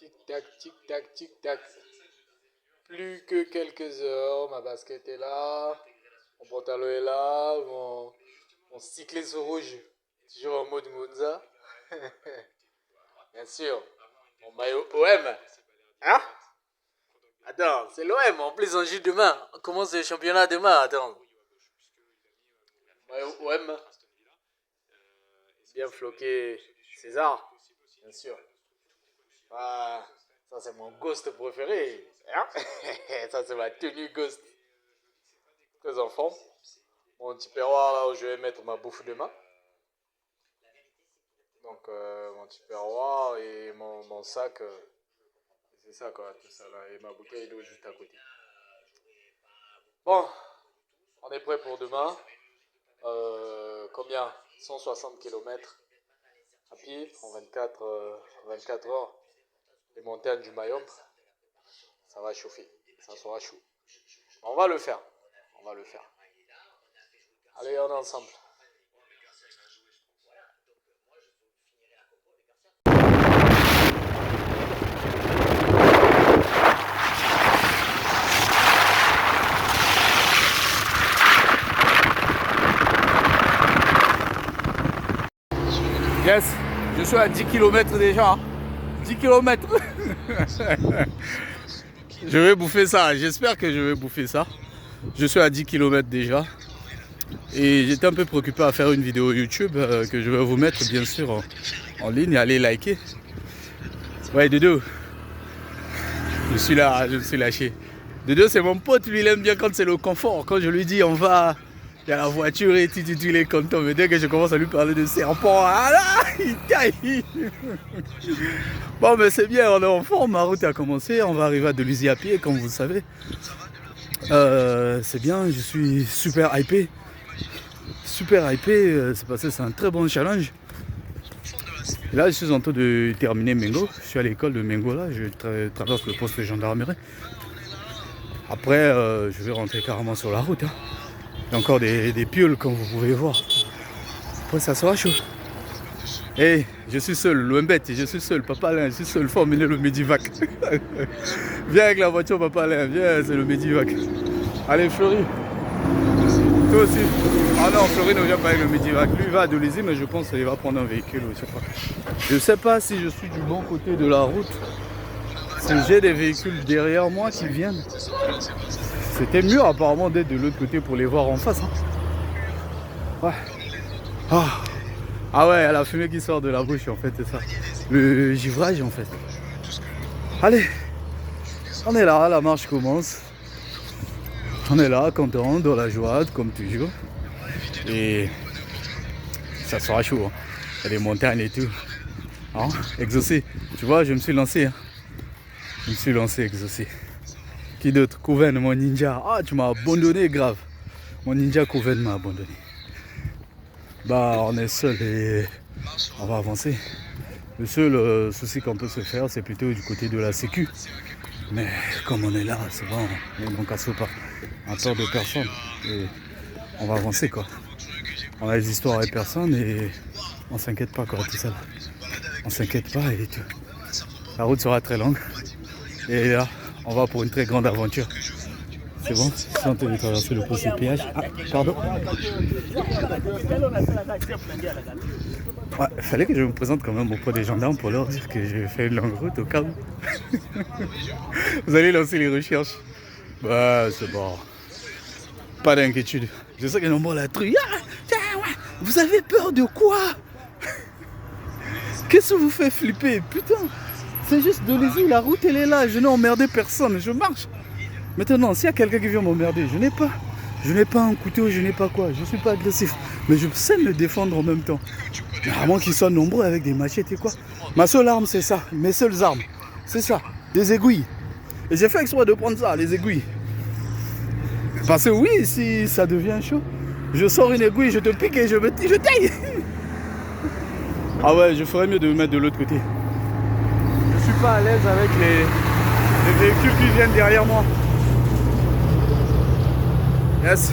Tic-tac, tic-tac, tic-tac. Plus que quelques heures, ma basket est là, mon pantalon est là, mon cycliste rouge, toujours en mode Monza. Bien sûr, mon maillot OM. Hein? Attends, c'est l'OM, en plus on joue demain. On commence le championnat demain, attends. Maillot OM. Bien floqué César, bien sûr. Ah, ça c'est mon ghost préféré. Hein? Ça c'est ma tenue ghost. Très en forme. Mon petit perroir là où je vais mettre ma bouffe demain. Donc mon petit perroir et mon sac. C'est ça quoi, tout ça là. Et ma bouteille d'eau juste à côté. Bon, on est prêt pour demain. Combien? 160 km à pied en 24 heures. Les montagnes du Mayombe. Ça va chauffer. Ça sera chaud. On va le faire. On va le faire. Allez, on est ensemble. Yes, je suis à 10 km déjà. 10 km. Je vais bouffer ça. J'espère que je vais bouffer ça. Je suis à 10 km déjà. Et j'étais un peu préoccupé à faire une vidéo YouTube que je vais vous mettre bien sûr en ligne. Allez liker. Ouais, Dodo. Je suis là, je me suis lâché. Dodo, c'est mon pote. Lui, il aime bien quand c'est le confort. Quand je lui dis on va... Il y a la voiture et tout, il est content. Mais dès que je commence à lui parler de serpent, ah là, il taille. Bon, mais c'est bien, on est en forme. Ma route a commencé. On va arriver à Delusy à pied, comme vous le savez. C'est bien, je suis super hypé. Super hypé. C'est parce que c'est un très bon challenge. Et là, je suis en train de terminer Mengo. Je suis à l'école de Mengo là. Je traverse le poste de gendarmerie. Après, je vais rentrer carrément sur la route. Hein. Il y a encore des pioles comme vous pouvez voir. Après ça sera chaud. Et je suis seul, loin bête, je suis seul, Papa Alain, je suis seul, faut emmener le Medivac. Viens avec la voiture Papa Alain, viens, c'est le Medivac. Allez Fleury, toi aussi. Ah non, Fleury ne vient pas avec le Medivac, lui il va à Delusy mais je pense qu'il va prendre un véhicule, je sais pas. Je sais pas si je suis du bon côté de la route, si j'ai des véhicules derrière moi qui viennent. C'était mieux apparemment d'être de l'autre côté pour les voir en face. Hein. Ouais. Ah ouais, la fumée qui sort de la bouche en fait, c'est ça. Le givrage en fait. Allez, on est là, la marche commence. On est là, content, dans la joie, comme toujours. Et ça sera chaud. Hein. Il y a des montagnes et tout. Hein? Exaucé. Tu vois, je me suis lancé. Hein. Je me suis lancé, exaucé. Qui d'autre? Kouven, mon ninja. Ah, tu m'as abandonné, grave. Mon ninja Kouven m'a abandonné. Bah, on est seul et on va avancer. Le seul souci qu'on peut se faire, c'est plutôt du côté de la sécu. Mais comme on est là, c'est bon, on ne casse pas. On a peur de personne. Et on va avancer, quoi. On a des histoires avec personne et on s'inquiète pas, quoi, tout ça. On s'inquiète pas et tout. La route sera très longue. Et là, on va pour une très grande aventure. C'est bon, je suis en train de traverser le poste de péage. Ah, pardon. Ouais, il fallait que je me présente quand même auprès des gendarmes pour leur dire que j'ai fait une longue route au cas où. Vous allez lancer les recherches. Bah, c'est bon. Pas d'inquiétude. Je sais qu'ils ont la truie. Ah, tiens, ouais. Vous avez peur de quoi? Qu'est-ce que vous fait flipper? Putain. C'est juste Delusy, la route elle est là, je n'ai emmerdé personne, je marche. Maintenant, s'il y a quelqu'un qui vient m'emmerder, je n'ai pas un couteau, je n'ai pas quoi, je ne suis pas agressif. Mais je sais me défendre en même temps. À moins qu'ils soient nombreux avec des machettes et quoi. Ma seule arme c'est ça, mes seules armes, c'est ça, des aiguilles. Et j'ai fait exprès de prendre ça, les aiguilles. Parce que oui, si ça devient chaud, je sors une aiguille, je te pique et je taille. Ah ouais, je ferais mieux de me mettre de l'autre côté. Je suis pas à l'aise avec les véhicules qui viennent derrière moi. Yes.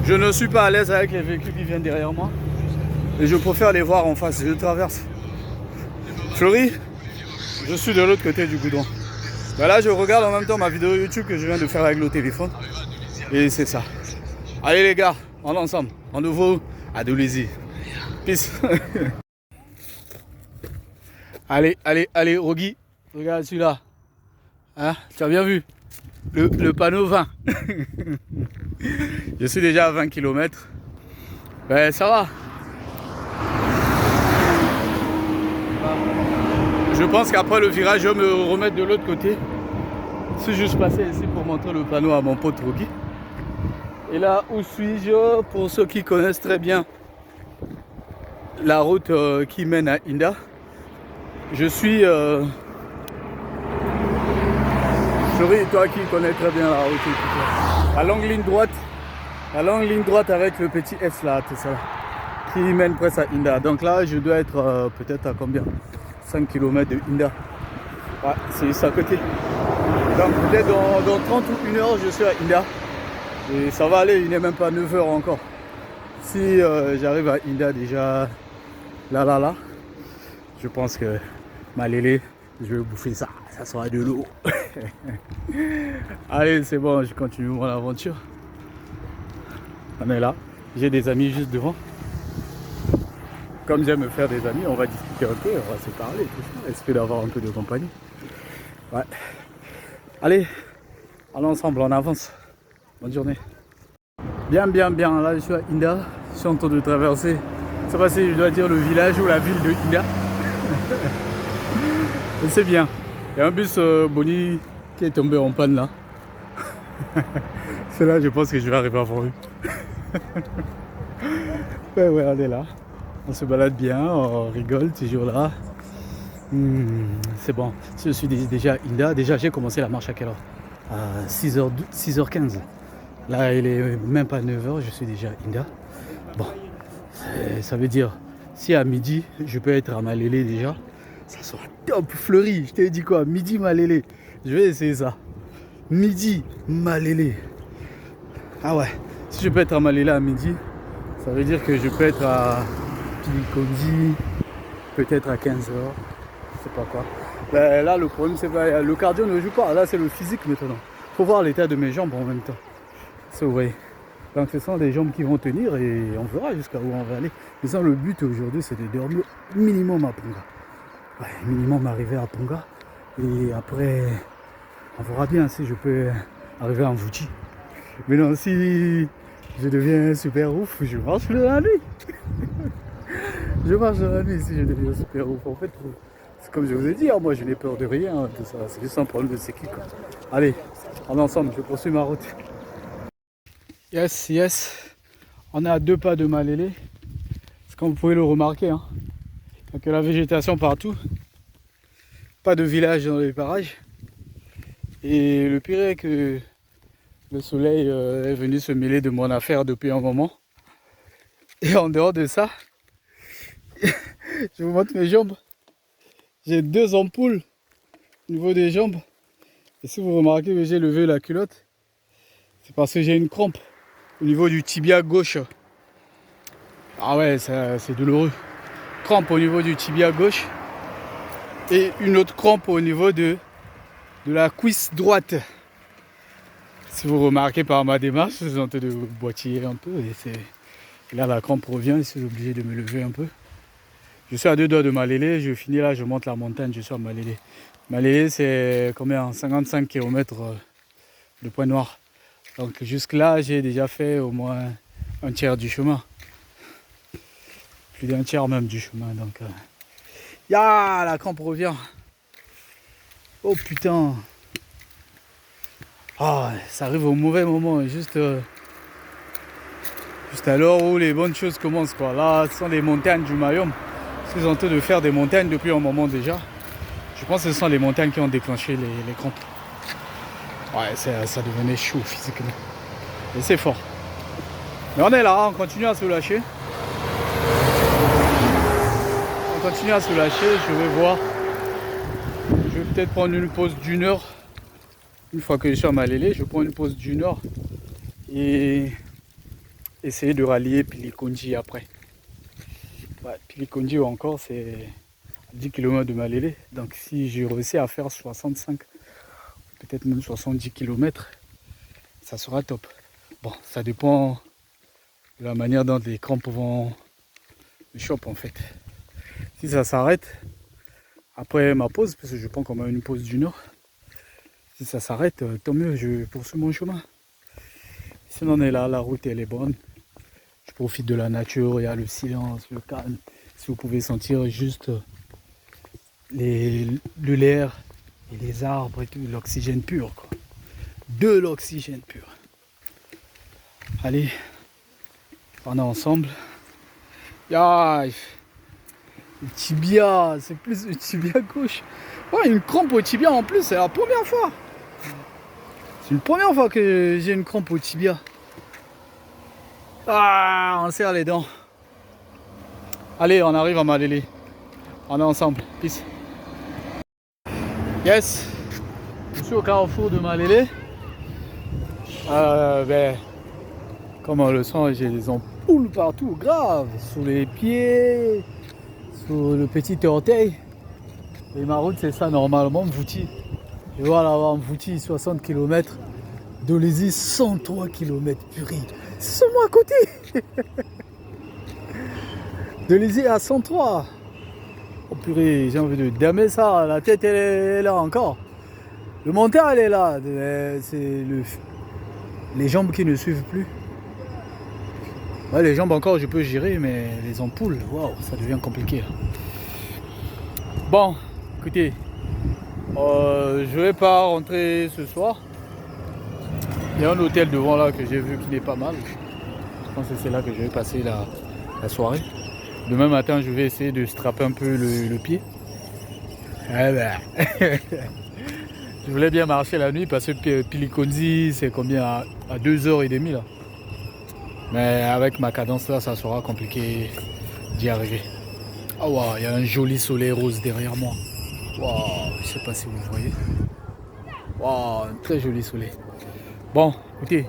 Je ne suis pas à l'aise avec les véhicules qui viennent derrière moi. Et je préfère les voir en face. Je traverse. Fleury, Je suis de l'autre côté du goudron. Ben là, je regarde en même temps ma vidéo YouTube que je viens de faire avec le téléphone. Et c'est ça. Allez les gars, on est ensemble. En nouveau, à Doulézy. Peace. Allez, allez, allez, Rogi. Regarde celui-là. Hein, tu as bien vu le panneau 20. Je suis déjà à 20 km. Ben ça va. Je pense qu'après le virage, je vais me remettre de l'autre côté. Je suis juste passé ici pour montrer le panneau à mon pote Rogi. Et là, où suis-je? Pour ceux qui connaissent très bien la route qui mène à Inda, je suis... Chérie, toi qui connais très bien la route, la longue ligne droite. La longue ligne droite avec le petit S là, tout ça. Qui mène presque à Inda. Donc là, je dois être peut-être à combien? 5 km de Inda. Ouais, c'est juste à côté. Donc peut-être dans 30 ou 1 heure, je suis à Inda. Et ça va aller, il n'est même pas 9 heures encore. Si j'arrive à Inda déjà, là, je pense que Malélé, je vais bouffer ça. Ça sera de l'eau. Allez, c'est bon, je continue mon aventure. On est là. J'ai des amis juste devant. Comme j'aime me faire des amis, on va discuter un peu, on va se parler, tout ça. Essayer d'avoir un peu de compagnie. Ouais. Allez, allons ensemble, on avance. Bonne journée. Bien. Là, je suis à Inda. Je suis en train de traverser. Je ne sais pas si je dois dire le village ou la ville de Inda. C'est bien. Il y a un bus Boni qui est tombé en panne là. C'est là, je pense que je vais arriver avant eux. Ouais, on est là. On se balade bien, on rigole toujours là. C'est bon. Je suis déjà à Inda. Déjà, j'ai commencé la marche à quelle heure? À 6h15. Là, il est même pas 9h, je suis déjà à Inda. Bon, ça veut dire, si à midi, je peux être à Malélé déjà, ça sera top fleuri. Je t'ai dit quoi? Midi Malélé. Je vais essayer ça. Midi Malélé. Ah ouais, si je peux être à Malélé à midi, ça veut dire que je peux être à Pilikondi, peut-être à 15h, je sais pas quoi. Ben, là, le problème, c'est pas le cardio ne joue pas. Là, c'est le physique maintenant. Faut voir l'état de mes jambes en même temps. C'est vrai. Donc, ce sont les jambes qui vont tenir et on verra jusqu'à où on va aller. Mais ça, le but aujourd'hui, c'est de dormir minimum à Ponga. Ouais, minimum arriver à Ponga. Et après, on verra bien si je peux arriver en Mvouti. Mais non, si je deviens super ouf, je marche dans la nuit. Je marche dans la nuit si je deviens super ouf. En fait, c'est comme je vous ai dit, hein, moi je n'ai peur de rien, tout ça. C'est juste un problème de sécurité. Allez, on est ensemble, je poursuis ma route. Yes. On est à 2 pas de Malélé. C'est comme vous pouvez le remarquer. Hein. Il n'y a que la végétation partout. Pas de village dans les parages. Et le pire est que le soleil est venu se mêler de mon affaire depuis un moment. Et en dehors de ça, je vous montre mes jambes. J'ai 2 ampoules au niveau des jambes. Et si vous remarquez que j'ai levé la culotte, c'est parce que j'ai une crampe au niveau du tibia gauche. Ah ouais, c'est douloureux. Crampe au niveau du tibia gauche. Et une autre crampe au niveau de la cuisse droite. Si vous remarquez par ma démarche, je suis en train de boitiller un peu. Et là, la crampe revient, je suis obligé de me lever un peu. Je suis à 2 doigts de Malélé, je finis là, je monte la montagne, je suis à Malélé. Malélé, c'est combien? 55 km de Point Noir. Donc jusque là, j'ai déjà fait au moins un tiers du chemin. Plus d'un tiers même du chemin. Donc, la crampe revient. Oh putain. Ah, ça arrive au mauvais moment, juste à l'heure où les bonnes choses commencent, quoi. Là, ce sont les montagnes du Mayom. Je suis en train de faire des montagnes depuis un moment déjà. Je pense que ce sont les montagnes qui ont déclenché les crampes. Ouais, ça devenait chaud physiquement. Et c'est fort. Mais on est là, on continue à se lâcher. On continue à se lâcher, je vais voir. Je vais peut-être prendre une pause d'1 heure. Une fois que je suis à Malélé, je prends une pause d'1 heure. Et essayer de rallier Pilikondi après. Ouais, Pilikondi encore, c'est 10 km de Malélé. Donc si j'ai réussi à faire 65, peut-être même 70 km, ça sera top. Bon, ça dépend de la manière dont les crampes vont me choper en fait. Si ça s'arrête, après ma pause, parce que je prends quand même une pause d'une heure, si ça s'arrête, tant mieux, je poursuis mon chemin. Sinon on est là, la route elle est bonne. Je profite de la nature, il y a le silence, le calme. Si vous pouvez sentir juste l'air et les arbres et tout, l'oxygène pur quoi. De l'oxygène pur. Allez, on est ensemble. Ya, le tibia, c'est plus le tibia gauche. Ouais, une crampe au tibia en plus, c'est la première fois. C'est une première fois que j'ai une crampe au tibia. Ah, on serre les dents. Allez, on arrive à Malélé. On est ensemble. Peace. Yes. Je suis au carrefour de Malélé. Comme on le sent, j'ai des ampoules partout, grave. Sous les pieds, sous le petit orteil. Et ma route, c'est ça normalement, Mvouti. Je vois là-bas, Mvouti, 60 km. Dolezi, 103 km, purée. C'est seulement à côté. Dolezi à 103. Oh purée, j'ai envie de damer ça. La tête, elle est là encore. Le monteur, elle est là. C'est les jambes qui ne suivent plus. Ouais, les jambes encore, je peux gérer, mais les ampoules, waouh, ça devient compliqué. Là. Bon, écoutez, je vais pas rentrer ce soir. Il y a un hôtel devant là que j'ai vu qui est pas mal. Je pense que c'est là que je vais passer la soirée. Demain matin, je vais essayer de strapper un peu le pied. Je voulais bien marcher la nuit parce que Pilikonzi, c'est combien à 2h30 là. Mais avec ma cadence là, ça sera compliqué d'y arriver. Ah waouh, il y a un joli soleil rose derrière moi. Waouh, je sais pas si vous voyez. Waouh, un très joli soleil. Bon, écoutez,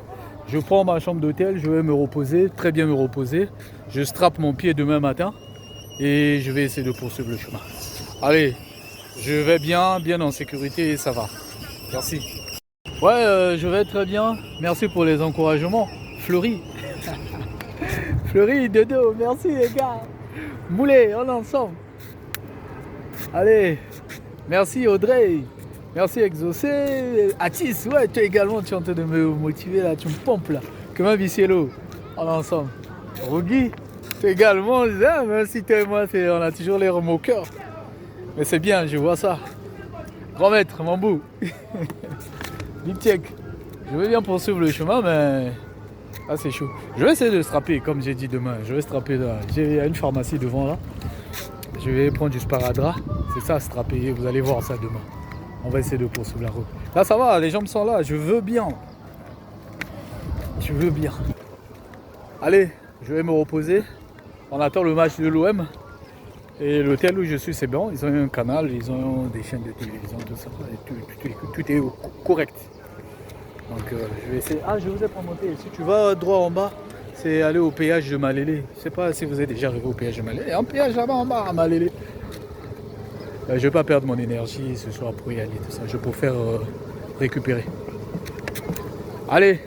je prends ma chambre d'hôtel, je vais me reposer, très bien me reposer. Je strappe mon pied demain matin et je vais essayer de poursuivre le chemin. Allez, je vais bien en sécurité et ça va. Merci. Ouais, je vais très bien. Merci pour les encouragements. Fleury. Fleury, Dodo, merci les gars. Moulé, on est ensemble. Allez, merci Audrey. Merci Exaucé. Atis, ouais, toi également, tu es en train de me motiver là, tu me pompes là. Comme un Viciello. On est ensemble. Rogi, toi également, merci toi et moi, on a toujours les remous au cœur. Mais c'est bien, je vois ça. Grand maître, mon bout. Big check. Je vais bien poursuivre le chemin, mais là c'est chaud. Je vais essayer de strapper, comme j'ai dit demain. Je vais strapper là. J'ai une pharmacie devant là. Je vais prendre du sparadrap. C'est ça, strapper. Vous allez voir ça demain. On va essayer de poursuivre la route. Là ça va, les jambes sont là. Je veux bien. Je veux bien. Allez, je vais me reposer. On attend le match de l'OM. Et l'hôtel où je suis, c'est bon. Ils ont un canal, ils ont des chaînes de télévision, tout ça. Et tout est correct. Donc je vais essayer. Ah, je vous ai pas monté. Si tu vas droit en bas, c'est aller au péage de Malélé. Je sais pas si vous êtes déjà arrivé au péage de Malélé. Il y a un péage là-bas en bas à Malélé. Je vais pas perdre mon énergie ce soir pour y aller, tout ça. Je préfère récupérer. Allez,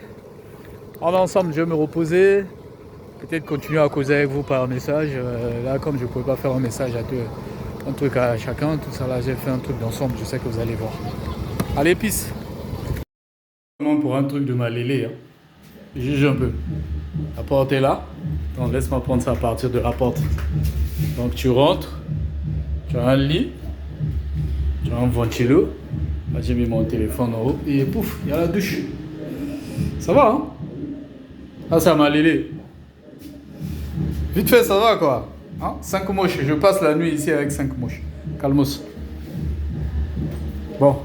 on est ensemble, je vais me reposer. Peut-être continuer à causer avec vous par message. Là, comme je ne pouvais pas faire un message à deux, un truc à chacun, tout ça là, j'ai fait un truc d'ensemble. Je sais que vous allez voir. Allez, peace. Pour un truc de Malélé, hein. Juge un peu. La porte est là. Donc laisse-moi prendre ça à partir de la porte. Donc tu rentres. Tu as un lit. Tu as un ventilo. Là, j'ai mis mon téléphone en haut. Et pouf, il y a la douche. Ça va, hein? Là, c'est à Malélé. Vite fait, ça va quoi, hein? 5 moches, je passe la nuit ici avec 5 moches. Calmos. Bon.